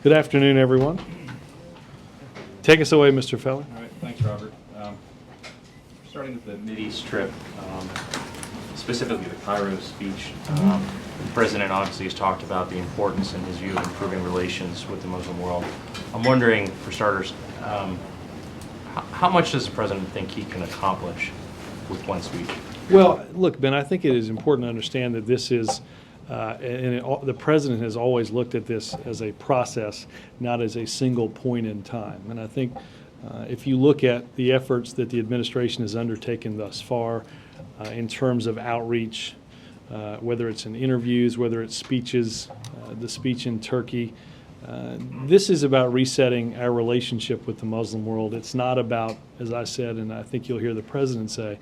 Good afternoon, everyone. Take us away, Mr. Feller. All right, thanks, Robert. Starting with the Mideast trip, specifically the Cairo speech, the President obviously has talked about the importance in his view of improving relations with the Muslim world. I'm wondering, for starters, how much does the President think he can accomplish with one speech? Well, look, Ben, I think it is important to understand that this is, the President has always looked at this as a process, not as a single point in time. And I think if you look at the efforts that the administration has undertaken thus far in terms of outreach, whether it's in interviews, whether it's speeches, the speech in Turkey, this is about resetting our relationship with the Muslim world. It's not about, as I said, and I think you'll hear the President say,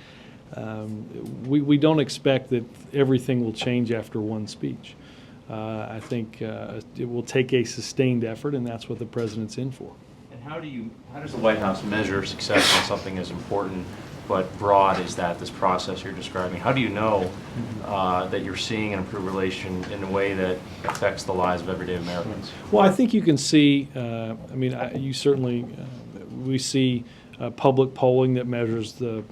we don't expect that everything will change after one speech. I think it will take a sustained effort, and that's what the President's in for. And how does the White House measure success on something as important but broad as that, this process you're describing? How do you know that you're seeing an improved relation in a way that affects the lives of everyday Americans? Well, I think you can see, you certainly, we see public polling that measures the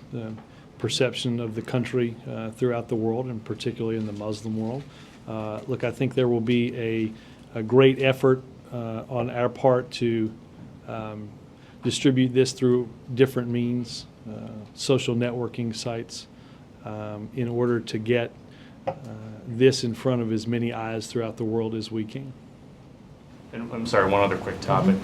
perception of the country throughout the world, and particularly in the Muslim world. Look, I think there will be a great effort on our part to distribute this through different means, social networking sites, in order to get this in front of as many eyes throughout the world as we can. And I'm sorry, one other quick topic.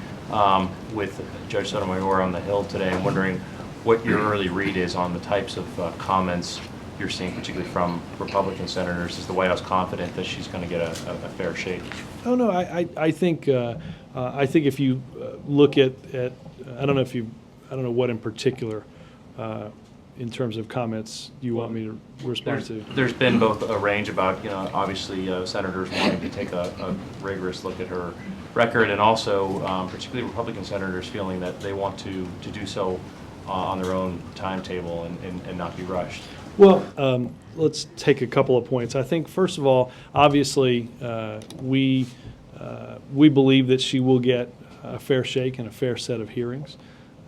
With Judge Sotomayor on the Hill today, I'm wondering what your early read is on the types of comments you're seeing, particularly from Republican senators. Is the White House confident that she's going to get a fair shake? Oh no, I think if you look at I don't know what in particular in terms of comments you want me to respond to. There's been both a range about, obviously senators wanting to take a rigorous look at her record, and also particularly Republican senators feeling that they want to do so on their own timetable and not be rushed. Well, let's take a couple of points. I think, first of all, obviously, we believe that she will get a fair shake and a fair set of hearings.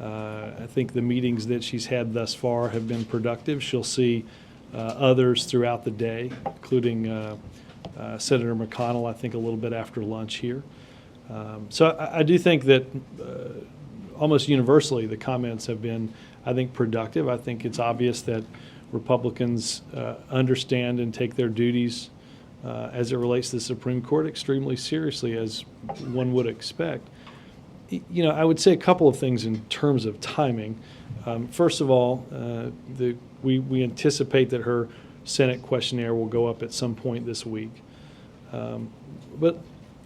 I think the meetings that she's had thus far have been productive. She'll see others throughout the day, including Senator McConnell, I think, a little bit after lunch here. So I do think that almost universally the comments have been, I think, productive. I think it's obvious that Republicans understand and take their duties as it relates to the Supreme Court extremely seriously, as one would expect. I would say a couple of things in terms of timing. First of all, we anticipate that her Senate questionnaire will go up at some point this week. But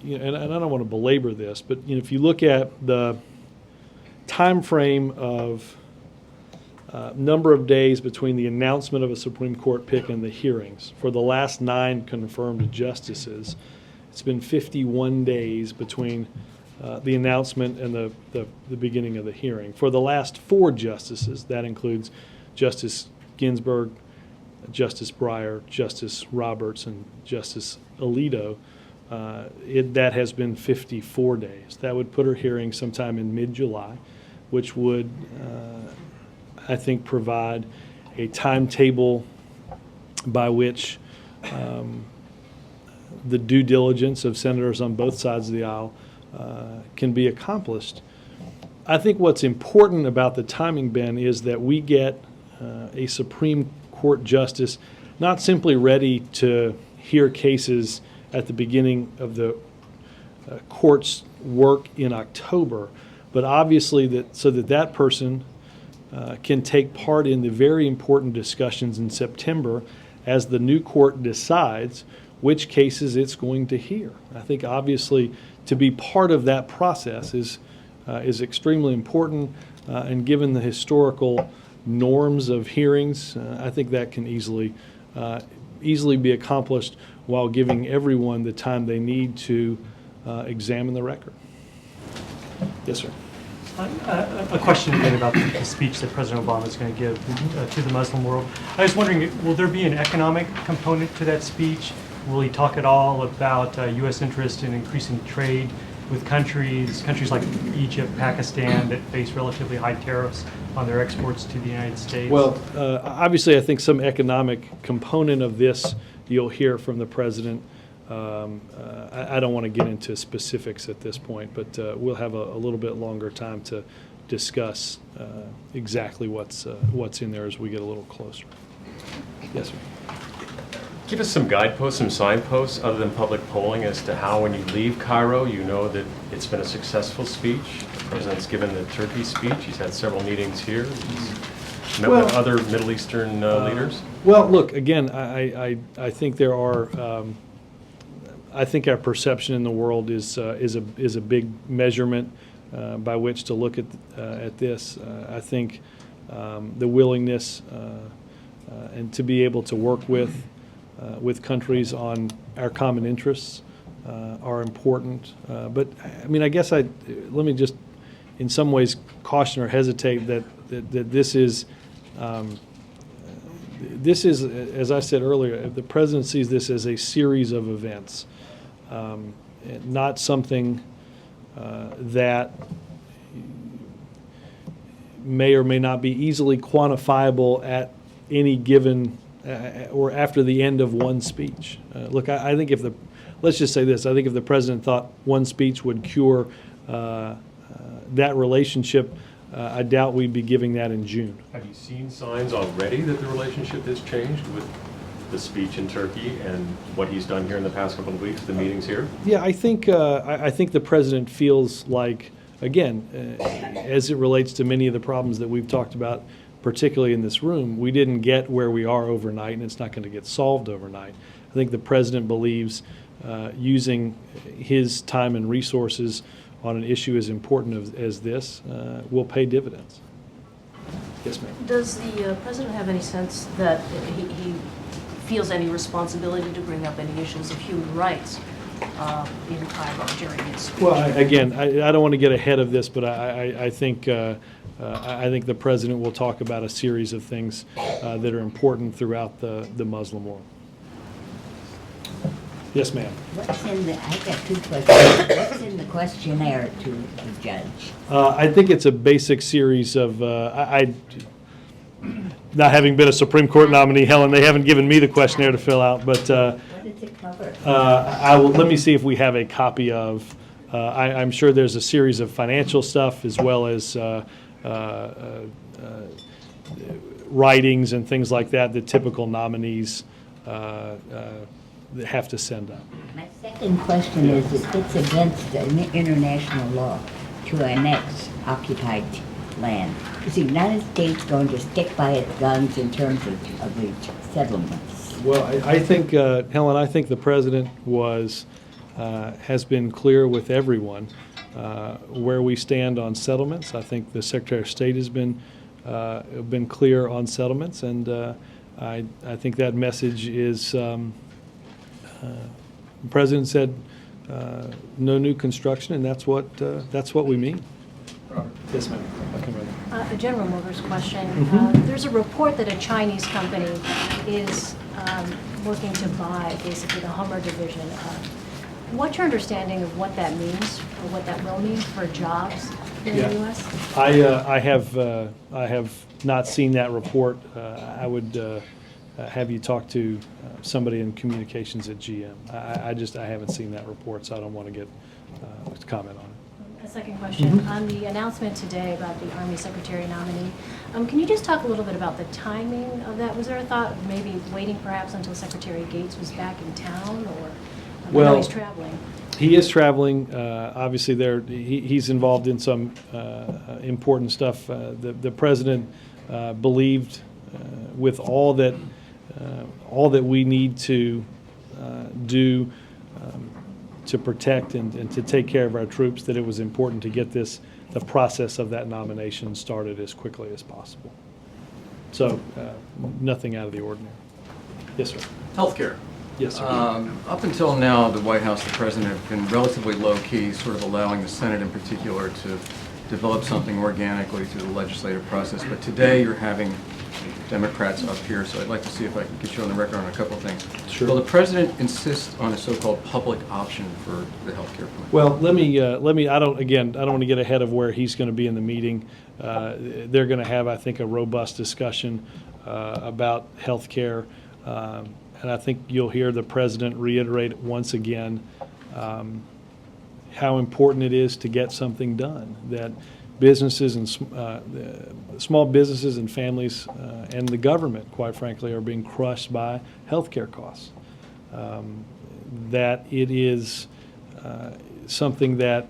and I don't want to belabor this, but if you look at the time frame of number of days between the announcement of a Supreme Court pick and the hearings, for the last 9 confirmed justices, it's been 51 days between the announcement and the beginning of the hearing. For the last 4 justices, that includes Justice Ginsburg, Justice Breyer, Justice Roberts, and Justice Alito, that has been 54 days. That would put her hearing sometime in mid-July, which would, I think, provide a timetable by which the due diligence of senators on both sides of the aisle can be accomplished. I think what's important about the timing, Ben, is that we get a Supreme Court justice not simply ready to hear cases at the beginning of the court's work in October, but obviously that person can take part in the very important discussions in September as the new court decides which cases it's going to hear. I think obviously to be part of that process is extremely important, and given the historical norms of hearings, I think that can easily be accomplished while giving everyone the time they need to examine the record. Yes, sir. A question again about the speech that President Obama is going to give to the Muslim world. I was wondering, will there be an economic component to that speech? Will he talk at all about U.S. interest in increasing trade with countries like Egypt, Pakistan, that face relatively high tariffs on their exports to the United States? Well, obviously, I think some economic component of this you'll hear from the president. I don't want to get into specifics at this point, but we'll have a little bit longer time to discuss exactly what's in there as we get a little closer. Yes, sir. Give us some guideposts, some signposts, other than public polling, as to how when you leave Cairo, you know that it's been a successful speech. The president's given the Turkey speech. He's had several meetings here. He's met with other Middle Eastern leaders. Well, look, again, I think there are. I think our perception in the world is a big measurement by which to look at this. I think the willingness and to be able to work with countries on our common interests are important. But I mean, I guess let me just, in some ways, caution or hesitate that this is, as I said earlier, the president sees this as a series of events, not something that may or may not be easily quantifiable at any given or after the end of one speech. Look, I think let's just say this, I think if the president thought one speech would cure that relationship, I doubt we'd be giving that in June. Have you seen signs already that the relationship has changed with the speech in Turkey and what he's done here in the past couple of weeks, the meetings here? Yeah, I think the president feels like, again, as it relates to many of the problems that we've talked about, particularly in this room, we didn't get where we are overnight, and it's not going to get solved overnight. I think the president believes using his time and resources on an issue as important as this will pay dividends. Yes, ma'am. Does the president have any sense that he feels any responsibility to bring up any issues of human rights in Cairo during his speech? Well, again, I don't want to get ahead of this, but I think the president will talk about a series of things that are important throughout the Muslim world. Yes, ma'am. I've got two questions. What's in the questionnaire to the judge? I think it's a basic series of, not having been a Supreme Court nominee, Helen, they haven't given me the questionnaire to fill out, but What does it cover? let me see if we have a copy of, I'm sure there's a series of financial stuff as well as writings and things like that typical nominees have to send up. My second question is, it's against international law to annex occupied land. Is the United States going to stick by its guns in terms of the settlements? Well, I think, Helen, I think the president has been clear with everyone where we stand on settlements. I think the Secretary of State has been clear on settlements, and I think that message is. The president said no new construction, and that's what we mean. Robert. Yes, ma'am. I'll come right in. A General Motors question. There's a report that a Chinese company is looking to buy basically the Hummer division. What's your understanding of what that means, or what that will mean for jobs here in the U.S.? I have not seen that report. I would have you talk to somebody in communications at GM. I haven't seen that report, so I don't want to get comment on it. A second question. On the announcement today about the Army Secretary nominee, can you just talk a little bit about the timing of that? Was there a thought of maybe waiting perhaps until Secretary Gates was back in town, or I know he's traveling? He is traveling. Obviously, he's involved in some important stuff. The president believed with all that we need to do to protect and to take care of our troops, that it was important to get the process of that nomination started as quickly as possible. So nothing out of the ordinary. Yes, sir. Healthcare. Yes, sir. Up until now, the White House, the President have been relatively low-key, sort of allowing the Senate in particular to develop something organically through the legislative process. But today you're having Democrats up here, so I'd like to see if I can get you on the record on a couple of things. Sure. Will the president insist on a so-called public option for the health care plan? Well, let me, I don't want to get ahead of where he's going to be in the meeting. They're going to have, I think, a robust discussion about health care. And I think you'll hear the president reiterate once again how important it is to get something done, that businesses and small businesses and families and the government, quite frankly, are being crushed by health care costs. That it is something that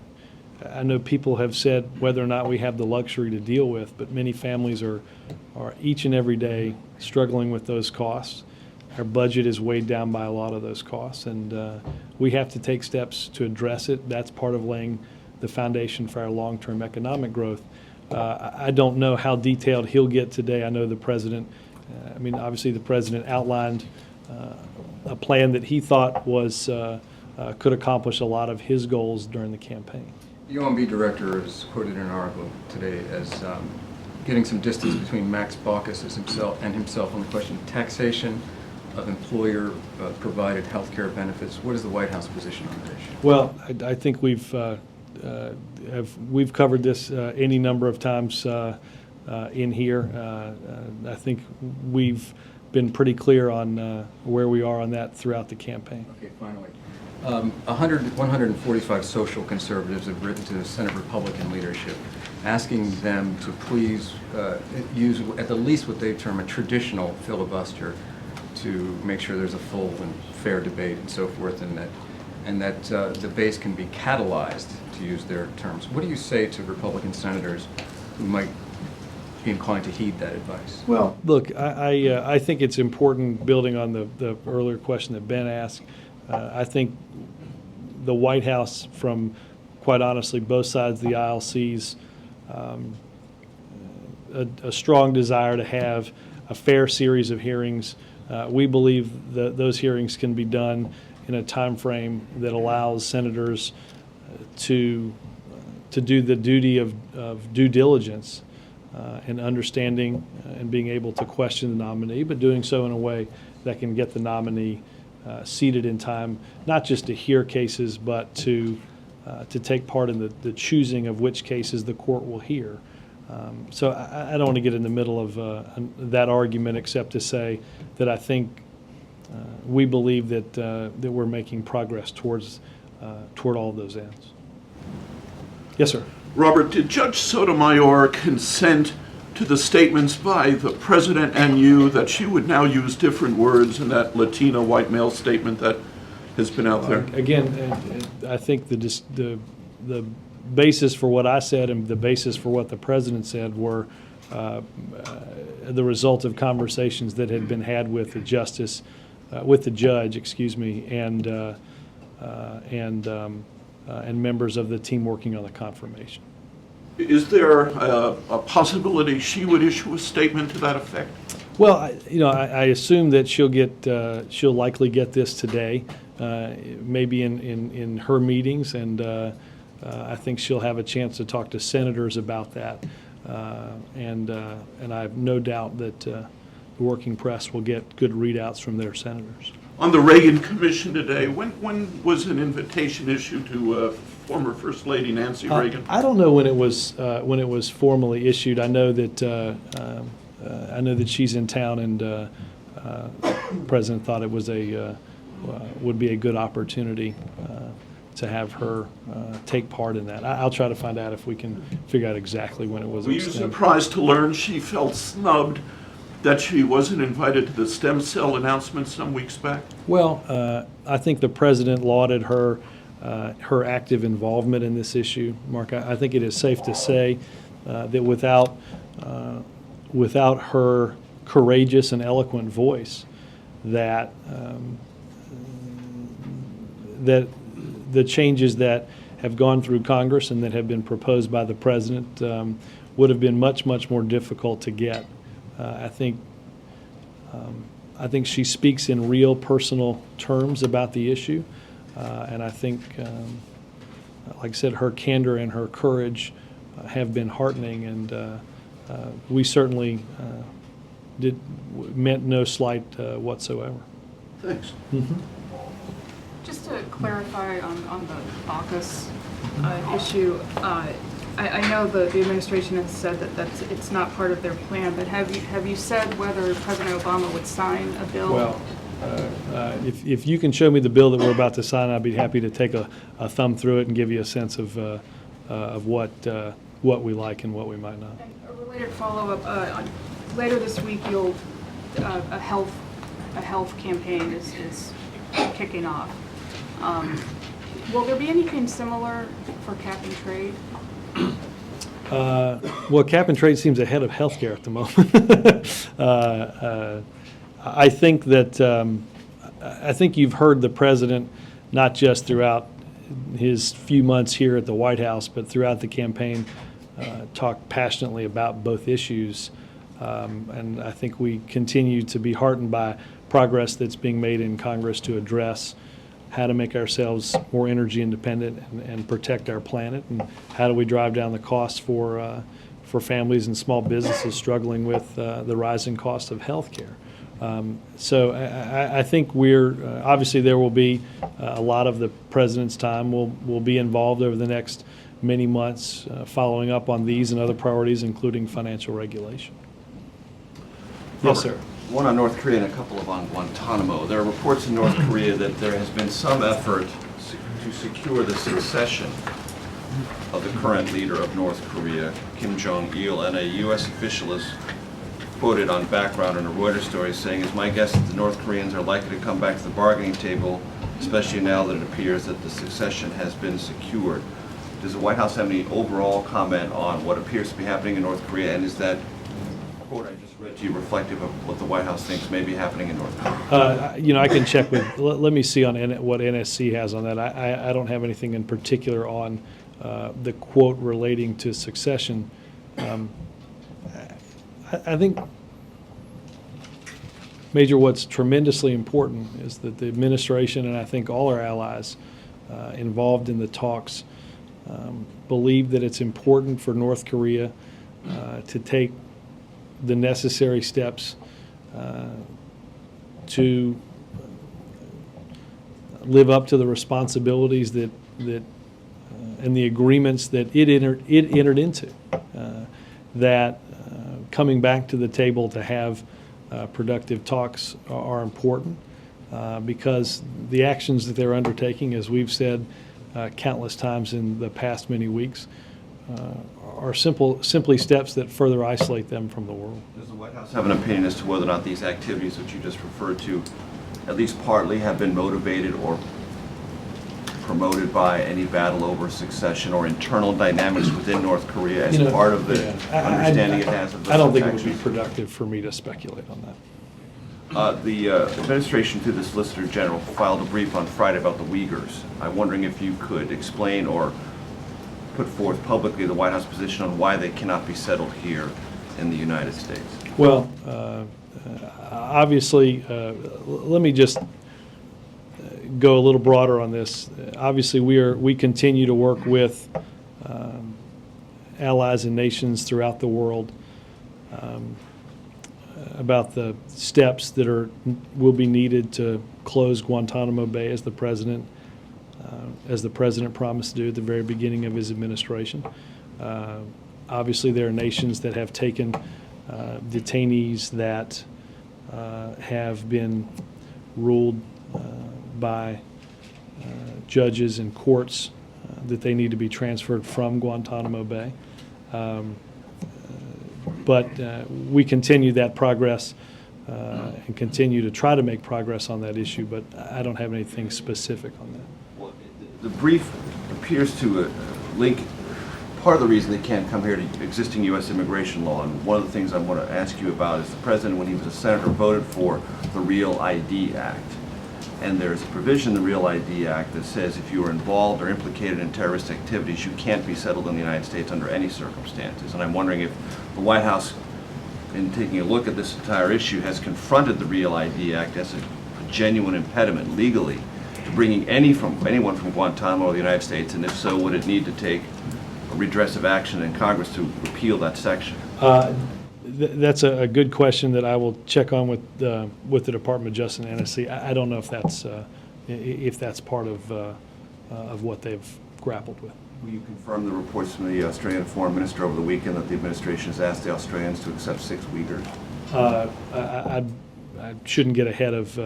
I know people have said whether or not we have the luxury to deal with, but many families are each and every day struggling with those costs. Our budget is weighed down by a lot of those costs, and we have to take steps to address it. That's part of laying the foundation for our long-term economic growth. I don't know how detailed he'll get today. I know the president, obviously the president outlined a plan that he thought could accomplish a lot of his goals during the campaign. The OMB director is quoted in an article today as getting some distance between Max Baucus and himself on the question of taxation of employer-provided health care benefits. What is the White House position on that issue? Well, I think we've covered this any number of times in here. I think we've been pretty clear on where we are on that throughout the campaign. Okay, finally. 145 social conservatives have written to the Senate Republican leadership asking them to please use at the least what they term a traditional filibuster to make sure there's a full and fair debate and so forth, and that the base can be catalyzed, to use their terms. What do you say to Republican senators who might be inclined to heed that advice? Well, look, I think it's important, building on the earlier question that Ben asked. I think the White House, from quite honestly both sides of the aisle, sees a strong desire to have a fair series of hearings. We believe that those hearings can be done in a time frame that allows senators to do the duty of due diligence and understanding and being able to question the nominee, but doing so in a way that can get the nominee seated in time, not just to hear cases, but to take part in the choosing of which cases the court will hear. So I don't want to get in the middle of that argument, except to say that I think we believe that we're making progress toward all of those ends. Yes, sir. Robert, did Judge Sotomayor consent to the statements by the president and you that she would now use different words in that Latino white male statement that has been out there? Again, I think the basis for what I said and the basis for what the president said were the result of conversations that had been had with the judge, and members of the team working on the confirmation. Is there a possibility she would issue a statement to that effect? Well, I assume that she'll likely get this today, maybe in her meetings, and I think she'll have a chance to talk to senators about that, and I have no doubt that the working press will get good readouts from their senators. On the Reagan Commission today, when was an invitation issued to former First Lady Nancy Reagan? I don't know when it was formally issued. I know that she's in town, and the president thought it was would be a good opportunity to have her take part in that. I'll try to find out if we can figure out exactly when it was Were you extended. surprised to learn she felt snubbed that she wasn't invited to the stem cell announcement some weeks back? Well, I think the president lauded her active involvement in this issue. Mark, I think it is safe to say that without her courageous and eloquent voice, that the changes that have gone through Congress and that have been proposed by the president would have been much, much more difficult to get. I think she speaks in real personal terms about the issue, and I think, like I said, her candor and her courage have been heartening, and we certainly meant no slight whatsoever. Thanks. Just to clarify on the AUKUS issue, I know the administration has said that it's not part of their plan, but have you said whether President Obama would sign a bill? Well, if you can show me the bill that we're about to sign, I'd be happy to take a thumb through it and give you a sense of what we like and what we might not. And a related follow-up, later this week, a health campaign is kicking off. Will there be anything similar for cap and trade? Well, cap and trade seems ahead of healthcare at the moment. I think that I think you've heard the president, not just throughout his few months here at the White House, but throughout the campaign, talk passionately about both issues. And I think we continue to be heartened by progress that's being made in Congress to address how to make ourselves more energy independent and protect our planet, and how do we drive down the costs for families and small businesses struggling with the rising cost of health care. So I think we're obviously there will be a lot of the president's time will be involved over the next many months following up on these and other priorities, including financial regulation. Yes, sir. One on North Korea and a couple of on Guantanamo. There are reports in North Korea that there has been some effort to secure the succession of the current leader of North Korea, Kim Jong-il, and a U.S. official is quoted on background in a Reuters story saying, "It's my guess that the North Koreans are likely to come back to the bargaining table, especially now that it appears that the succession has been secured." Does the White House have any overall comment on what appears to be happening in North Korea, and is that quote I just read to you reflective of what the White House thinks may be happening in North Korea? I can check with, let me see on what NSC has on that. I don't have anything in particular on the quote relating to succession. I think, Major, what's tremendously important is that the administration and I think all our allies involved in the talks believe that it's important for North Korea to take the necessary steps to live up to the responsibilities that and the agreements that it entered into. That coming back to the table to have productive talks are important because the actions that they're undertaking, as we've said countless times in the past many weeks, are simply steps that further isolate them from the world. Does the White House have an opinion as to whether or not these activities that you just referred to at least partly have been motivated or promoted by any battle over succession or internal dynamics within North Korea as part of the understanding it has of those I don't think it would actions? be productive for me to speculate on that. The administration, through the Solicitor General, filed a brief on Friday about the Uyghurs. I'm wondering if you could explain or put forth publicly the White House position on why they cannot be settled here in the United States. Well, obviously, let me just go a little broader on this. Obviously, we continue to work with allies and nations throughout the world about the steps that will be needed to close Guantanamo Bay, as the president promised to do at the very beginning of his administration. Obviously, there are nations that have taken detainees that have been ruled by judges and courts that they need to be transferred from Guantanamo Bay. But we continue that progress and continue to try to make progress on that issue, but I don't have anything specific on that. Well, the brief appears to link part of the reason they can't come here to existing U.S. immigration law. And one of the things I want to ask you about is the president, when he was a senator, voted for the Real ID Act. And there's a provision in the Real ID Act that says if you are involved or implicated in terrorist activities, you can't be settled in the United States under any circumstances. And I'm wondering if the White House, in taking a look at this entire issue, has confronted the Real ID Act as a genuine impediment legally to bringing anyone from Guantanamo to the United States, and if so, would it need to take a redressive action in Congress to repeal that section? That's a good question that I will check on with the Department of Justice and NSC. I don't know if that's part of what they've grappled with. Will you confirm the reports from the Australian Foreign Minister over the weekend that the administration has asked the Australians to accept 6 Uyghurs? I shouldn't get ahead of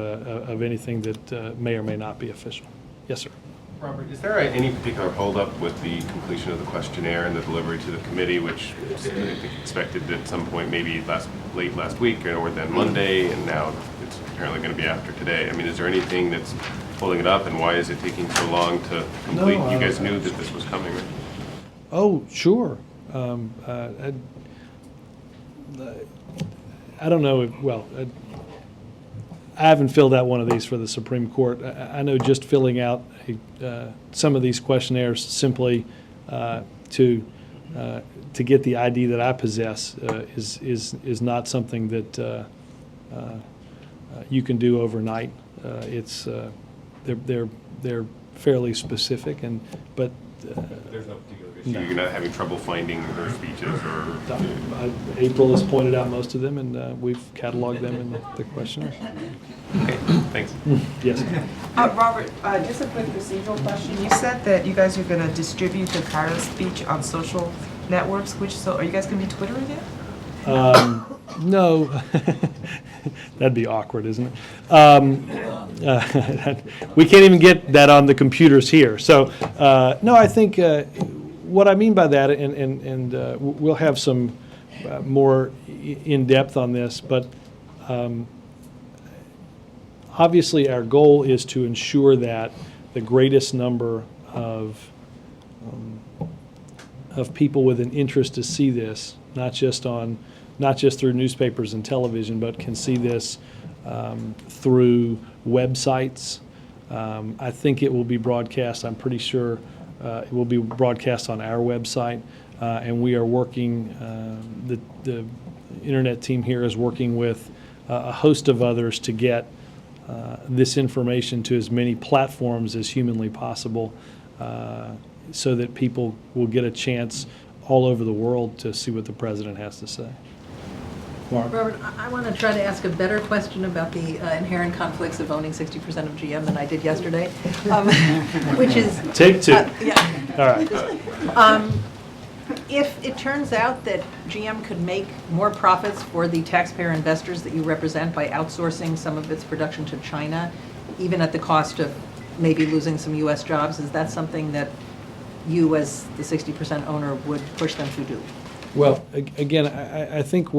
anything that may or may not be official. Yes, sir. Robert, is there any particular holdup with the completion of the questionnaire and the delivery to the committee, which I think expected at some point, maybe late last week or then Monday, and now it's apparently going to be after today? I mean, is there anything that's holding it up, and why is it taking so long to complete? No, you guys knew that this was coming, right? Oh, sure. I don't know. I haven't filled out one of these for the Supreme Court. I know just filling out some of these questionnaires simply to get the ID that I possess is not something that you can do overnight. They're fairly specific, but there's no particular issue. No. You're not having trouble finding her speeches, or April has pointed out most of them, and we've cataloged them in the questionnaire. Okay, thanks. Yes. Robert, just a quick procedural question. You said that you guys are going to distribute the Cairo speech on social networks. Are you guys going to be Twittering it? No, that'd be awkward, isn't it? We can't even get that on the computers here. So, no, I think what I mean by that, and we'll have some more in depth on this, but obviously our goal is to ensure that the greatest number of people with an interest to see this, not just through newspapers and television, but can see this through websites. I think it will be broadcast. I'm pretty sure it will be broadcast on our website, and we are working. The internet team here is working with a host of others to get this information to as many platforms as humanly possible, so that people will get a chance all over the world to see what the president has to say. Mark? Robert, I want to try to ask a better question about the inherent conflicts of owning 60% of GM than I did yesterday, which is... Take two. Yeah. All right. If it turns out that GM could make more profits for the taxpayer investors that you represent by outsourcing some of its production to China, even at the cost of maybe losing some U.S. jobs, is that something that you as the 60% owner would push them to do? Well, again, I think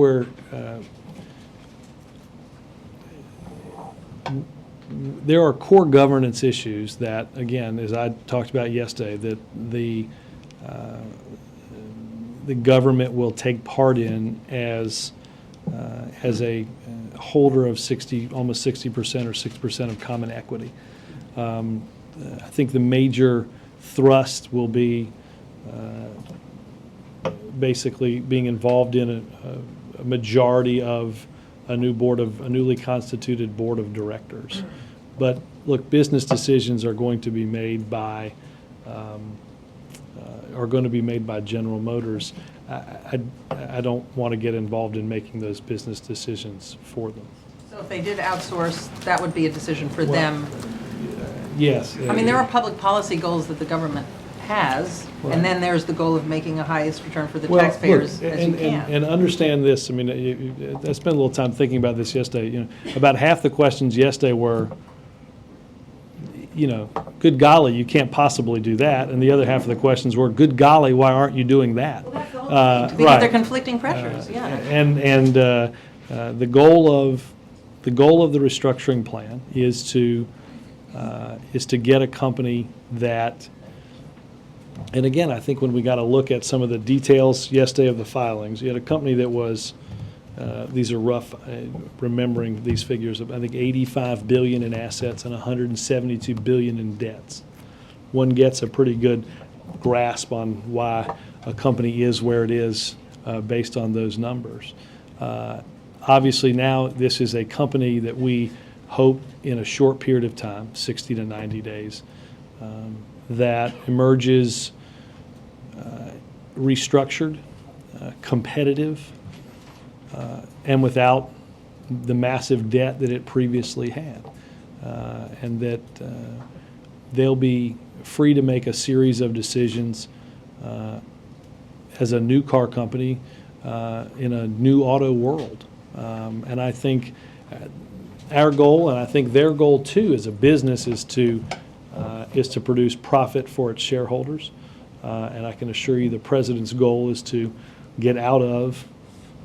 there are core governance issues that, again, as I talked about yesterday, that the government will take part in as a holder of almost 60% or 6% of common equity. I think the major thrust will be basically being involved in a majority of a newly constituted board of directors. But look, business decisions are going to be made by General Motors. I don't want to get involved in making those business decisions for them. So if they did outsource, that would be a decision for them? Yes. I mean, there are public policy goals that the government has, Right. and then there's the goal of making a highest return for the Well, taxpayers look, as you can. and understand this. I mean, I spent a little time thinking about this yesterday. About half the questions yesterday were, good golly, you can't possibly do that, and the other half of the questions were, good golly, why aren't you doing that? Because right. they're conflicting pressures, yeah. And the goal of the restructuring plan is to get a company that. And again, I think when we got to look at some of the details yesterday of the filings, you had a company that was, these are rough, remembering these figures, I think $85 billion in assets and $172 billion in debts. One gets a pretty good grasp on why a company is where it is based on those numbers. Obviously now this is a company that we hope in a short period of time, 60 to 90 days, that emerges restructured, competitive, and without the massive debt that it previously had, and that they'll be free to make a series of decisions as a new car company in a new auto world. And I think our goal, and I think their goal too as a business, is to produce profit for its shareholders. And I can assure you the president's goal is to get out of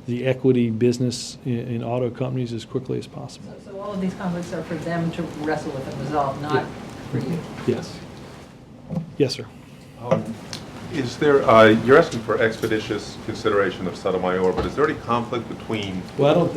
the equity business in auto companies as quickly as possible. So all of these conflicts are for them to wrestle with and resolve, not for you? Yes. Yes, sir. Is there, you're asking for expeditious consideration of Sotomayor, but is there any conflict between? Well,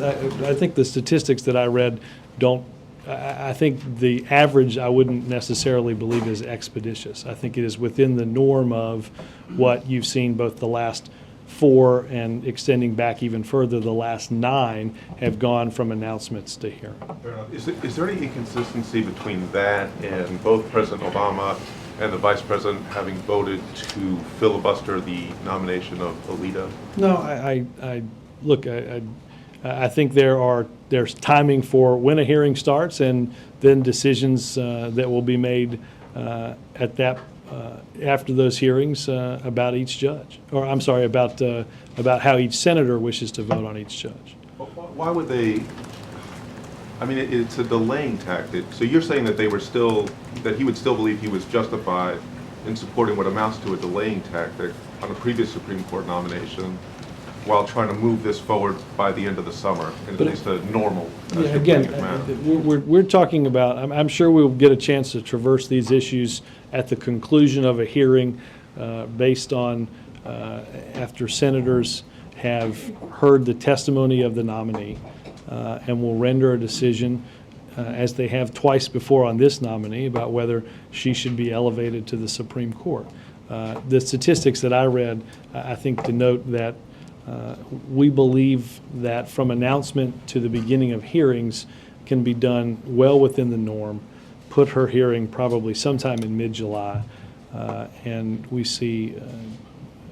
I think the statistics that I read don't, I think the average I wouldn't necessarily believe is expeditious. I think it is within the norm of what you've seen both the last 4 and extending back even further, the last 9 have gone from announcements to hearing. Fair enough. Is there any inconsistency between that and both President Obama and the Vice President having voted to filibuster the nomination of Alito? No, look, I think there's timing for when a hearing starts and then decisions that will be made at that after those hearings about each judge, or I'm sorry, about how each senator wishes to vote on each judge. Why would they? I mean, it's a delaying tactic. So you're saying that that he would still believe he was justified in supporting what amounts to a delaying tactic on a previous Supreme Court nomination, while trying to move this forward by the end of the summer, in at least a normal, Again, we're talking about, I'm sure we'll get a chance to traverse these issues at the conclusion of a hearing based on, after senators have heard the testimony of the nominee, and will render a decision, as they have twice before on this nominee, about whether she should be elevated to the Supreme Court. The statistics that I read, I think, denote that we believe that from announcement to the beginning of hearings can be done well within the norm, put her hearing probably sometime in mid-July, and we see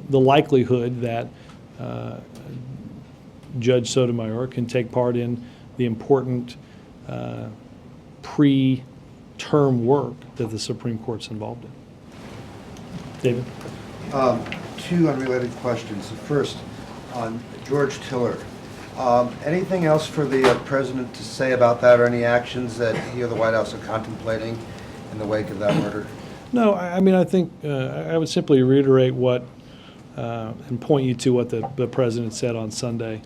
the likelihood that Judge Sotomayor can take part in the important pre-term work that the Supreme Court's involved in. David? 2 unrelated questions. The first, on George Tiller. Anything else for the President to say about that, or any actions that he or the White House are contemplating in the wake of that murder? No, I mean, I think I would simply reiterate what, and point you to what the President said on Sunday.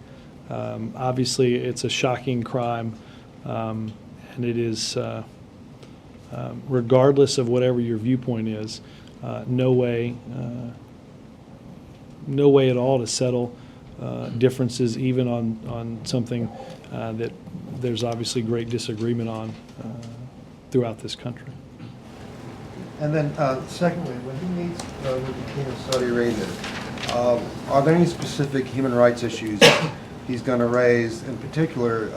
Obviously, it's a shocking crime, and it is, regardless of whatever your viewpoint is, no way at all to settle differences, even on something that there's obviously great disagreement on throughout this country. And then, secondly, when he meets with the King of Saudi Arabia, are there any specific human rights issues he's going to raise? In particular,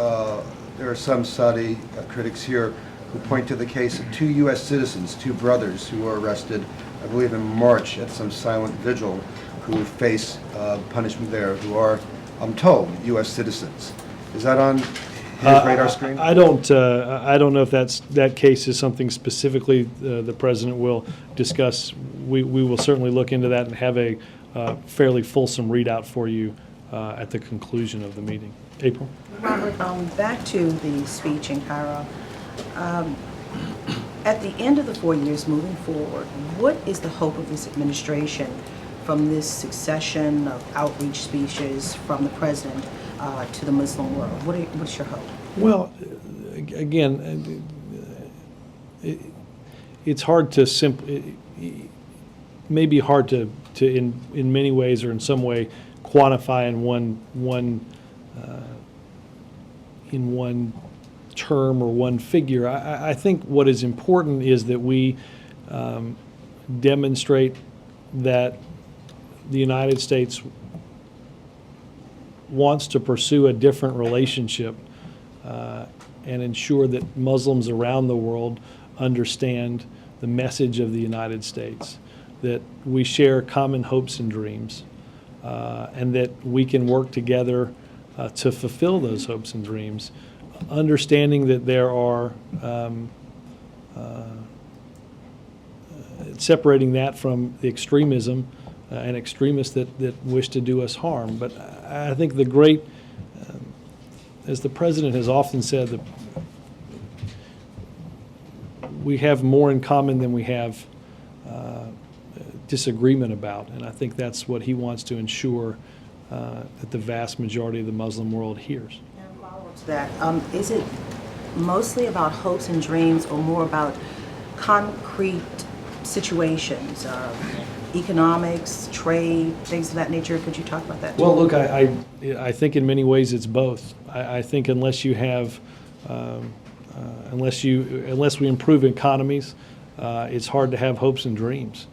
there are some Saudi critics here who point to the case of 2 U.S. citizens, 2 brothers who were arrested, I believe in March, at some silent vigil, who face punishment there, who are, I'm told, U.S. citizens. Is that on his radar screen? I don't know if that case is something specifically the President will discuss. We will certainly look into that and have a fairly fulsome readout for you at the conclusion of the meeting. April? Robert, back to the speech in Cairo. At the end of the 4 years moving forward, what is the hope of this administration from this succession of outreach speeches from the President to the Muslim world? What's your hope? Well, again, it's hard to maybe hard to in many ways or in some way quantify in one term or one figure. I think what is important is that we demonstrate that the United States wants to pursue a different relationship and ensure that Muslims around the world understand the message of the United States, that we share common hopes and dreams, and that we can work together to fulfill those hopes and dreams, understanding that there are separating that from the extremism and extremists that wish to do us harm. But I think the great, as the president has often said, that we have more in common than we have disagreement about, and I think that's what he wants to ensure that the vast majority of the Muslim world hears. And follow-up to that, is it mostly about hopes and dreams or more about concrete situations, economics, trade, things of that nature? Could you talk about that too? Well, look, I think in many ways it's both. I think unless you have, unless we improve economies, it's hard to have hopes and dreams.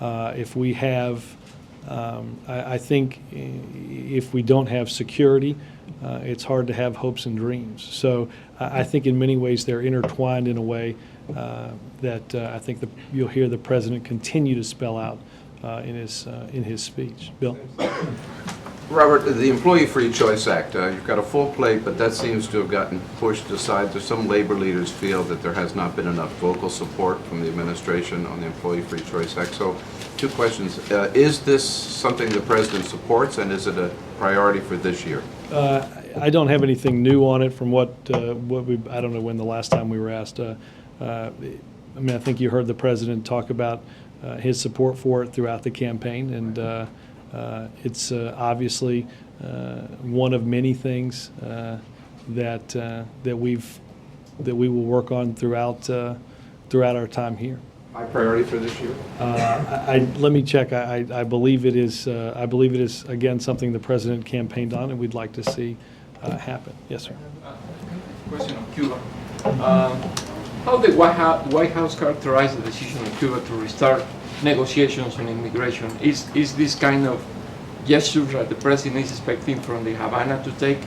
If we have, I think if we don't have security, it's hard to have hopes and dreams. So I think in many ways they're intertwined in a way that I think you'll hear the president continue to spell out in his speech. Bill? Robert, the Employee Free Choice Act, you've got a full plate, but that seems to have gotten pushed aside. There's some labor leaders feel that there has not been enough vocal support from the administration on the Employee Free Choice Act. So, two questions. Is this something the president supports, and is it a priority for this year? I don't have anything new on it from what we, I don't know when the last time we were asked. I mean, I think you heard the president talk about his support for it throughout the campaign, and it's obviously one of many things that we will work on throughout our time here. High priority for this year? Let me check. I believe it is. I believe it is again something the president campaigned on, and we'd like to see happen. Yes, sir. Question on Cuba. How the White House characterized the decision of Cuba to restart negotiations on immigration? Is this kind of gesture that the president is expecting from the Havana to take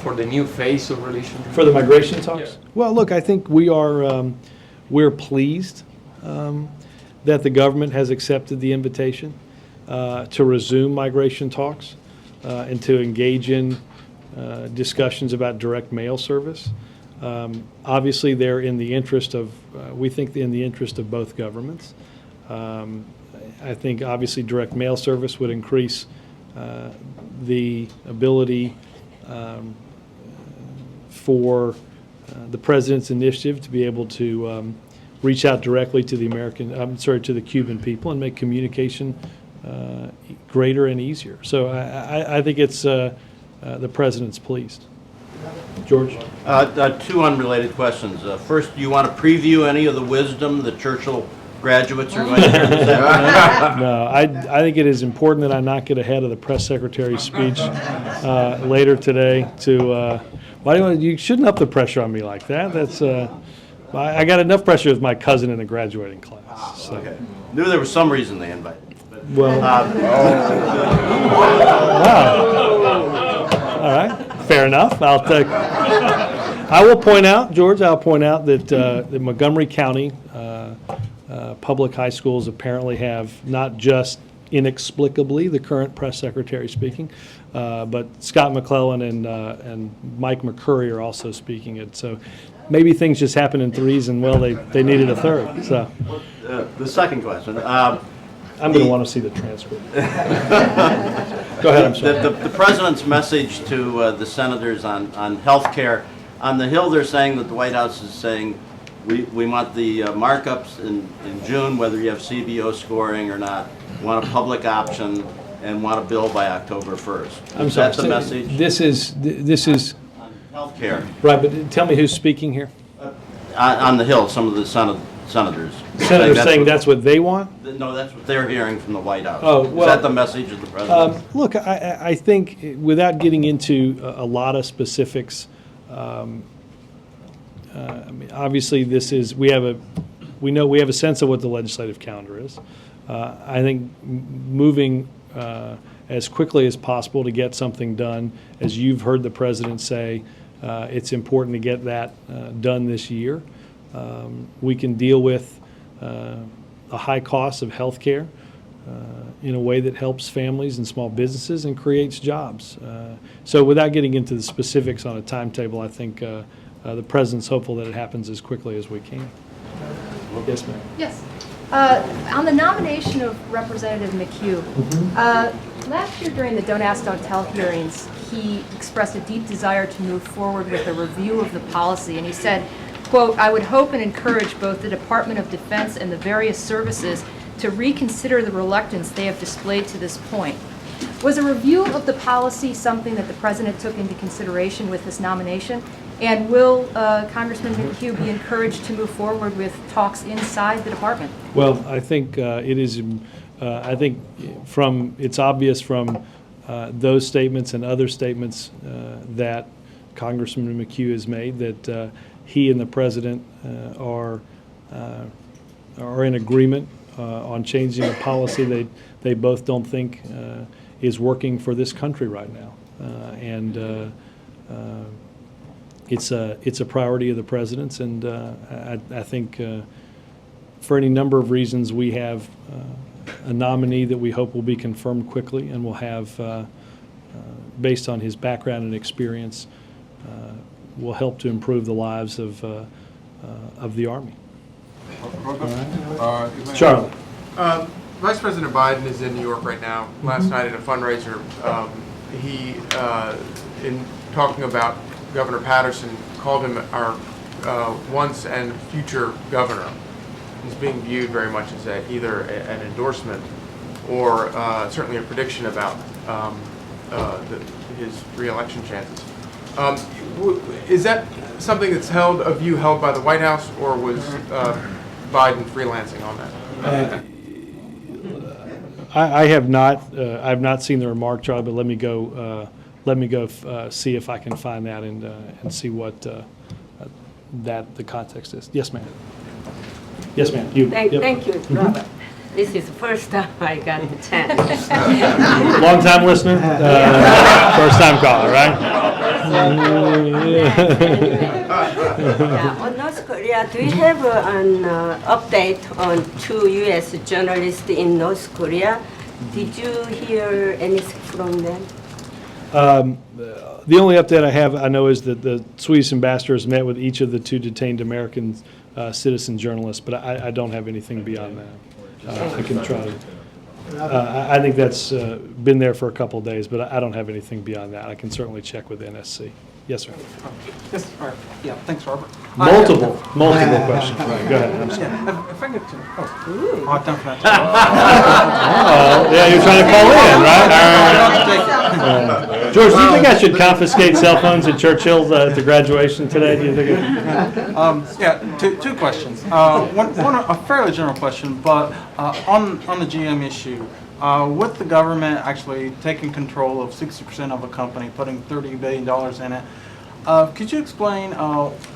for the new phase of relations? For the migration talks? Yeah. Well, look, I think we're pleased that the government has accepted the invitation to resume migration talks and to engage in discussions about direct mail service. Obviously, they're in the interest of, we think in the interest of both governments. I think obviously direct mail service would increase the ability for the president's initiative to be able to reach out directly to to the Cuban people and make communication greater and easier. So I think it's the president's pleased. George? Two unrelated questions. First, do you want to preview any of the wisdom that Churchill graduates are going to hear this afternoon? No, I think it is important that I not get ahead of the press secretary's speech later today. You shouldn't up the pressure on me like that. That's I got enough pressure with my cousin in a graduating class. So. Okay. Knew there was some reason they invited. Well. Wow. All right. Fair enough. I will point out, George. I'll point out that the Montgomery County public high schools apparently have not just inexplicably the current press secretary speaking, but Scott McClellan and Mike McCurry are also speaking it. So maybe things just happen in threes, and well, they needed a third. So the second question. I'm going to want to see the transcript. Go ahead. I'm sorry. The president's message to the senators on health care. On the Hill, they're saying that the White House is saying we want the markups in June, whether you have CBO scoring or not. We want a public option and want a bill by October 1st. I'm sorry. That's the message. This is on health care. Right, but tell me who's speaking here. On the Hill, some of the senators. Senators saying that's what they want? No, that's what they're hearing from the White House. Oh, well, is that the message of the president? Look, I think without getting into a lot of specifics, I mean, obviously we know we have a sense of what the legislative calendar is. I think moving as quickly as possible to get something done, as you've heard the president say, it's important to get that done this year. We can deal with the high costs of health care in a way that helps families and small businesses and creates jobs. So without getting into the specifics on a timetable, I think the President's hopeful that it happens as quickly as we can. Yes, ma'am. Yes. On the nomination of Representative McHugh, last year during the Don't Ask, Don't Tell hearings, he expressed a deep desire to move forward with a review of the policy, and he said, quote, "I would hope and encourage both the Department of Defense and the various services to reconsider the reluctance they have displayed to this point." Was a review of the policy something that the President took into consideration with his nomination? And will Congressman McHugh be encouraged to move forward with talks inside the department? Well, I think it is, I think it's obvious from those statements and other statements that Congressman McHugh has made that he and the President are in agreement on changing a policy they both don't think is working for this country right now. It's a priority of the President's, and I think for any number of reasons we have a nominee that we hope will be confirmed quickly and will have, based on his background and experience, will help to improve the lives of the Army. Charlie. Vice President Biden is in New York right now. Last night at a fundraiser, he, in talking about Governor Patterson, called him our once and future governor. He's being viewed very much as either an endorsement or certainly a prediction about his re-election chances. Is that something that's a view held by the White House, or was Biden freelancing on that? I have not. I've not seen the remark, Charlie. But let me go see if I can find that and see what the context is. Yes, ma'am. Yes, ma'am. You. Thank you, Robert. This is the first time I got the chance. Long time listener, first time caller, right? On North Korea, do you have an update on 2 U.S. journalists in North Korea? Did you hear anything from them? The only update I know is that the Swedish ambassador has met with each of the 2 detained American citizen journalists, but I don't have anything beyond that. I can try to. I think that's been there for a couple of days, but I don't have anything beyond that. I can certainly check with NSC. Yes, sir. Yes, yeah, thanks, Robert. Multiple questions. Right, go ahead. I'm sorry. Yeah, if I could, hard time for that. Yeah, you're trying to call in, right? George, do you think I should confiscate cell phones at Churchill at the graduation today? Do you think? Yeah, two questions. One a fairly general question, but on the GM issue. With the government actually taking control of 60% of a company, putting $30 billion in it, could you explain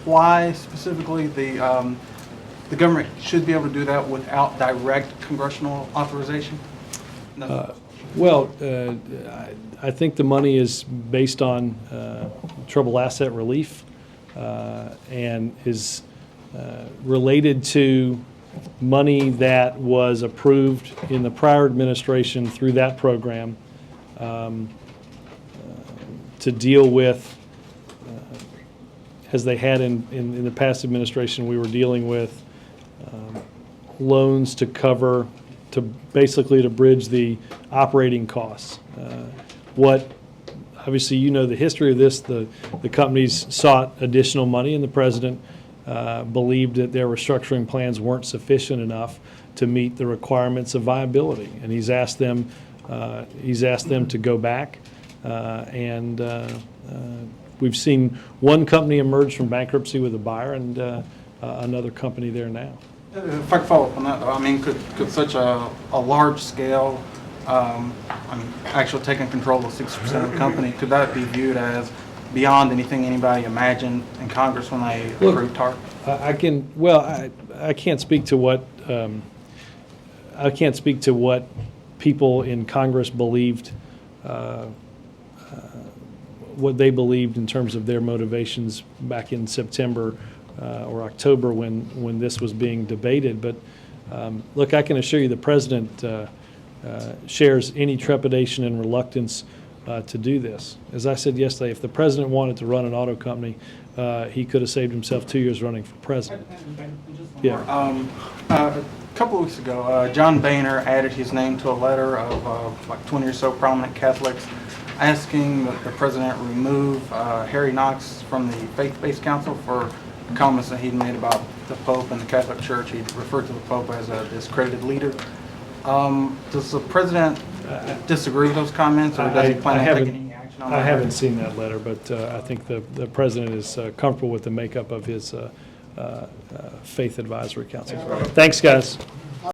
why specifically the government should be able to do that without direct congressional authorization? No. I think the money is based on trouble asset relief and is related to money that was approved in the prior administration through that program to deal with, as they had in the past administration, we were dealing with loans to cover, basically to bridge the operating costs. Obviously, you know the history of this, the companies sought additional money, and the President believed that their restructuring plans weren't sufficient enough to meet the requirements of viability, and he's asked them to go back, and we've seen one company emerge from bankruptcy with a buyer, and another company there now. If I could follow up on that, though, I mean, could such a large scale, actually taking control of 60% of the company, could that be viewed as beyond anything anybody imagined in Congress when they approved TARP? I can't speak to what people in Congress believed, what they believed in terms of their motivations back in September or October when this was being debated. But look, I can assure you the President shares any trepidation and reluctance to do this. As I said yesterday, if the president wanted to run an auto company, he could have saved himself 2 years running for president. Yeah. A couple of weeks ago, John Boehner added his name to a letter of like 20 or so prominent Catholics asking that the president remove Harry Knox from the Faith-Based Council for comments that he'd made about the Pope and the Catholic Church. He referred to the Pope as a discredited leader. Does the president disagree with those comments, or does he plan on taking any action on that? I haven't seen that letter, but I think the president is comfortable with the makeup of his faith advisory council. Thanks, guys.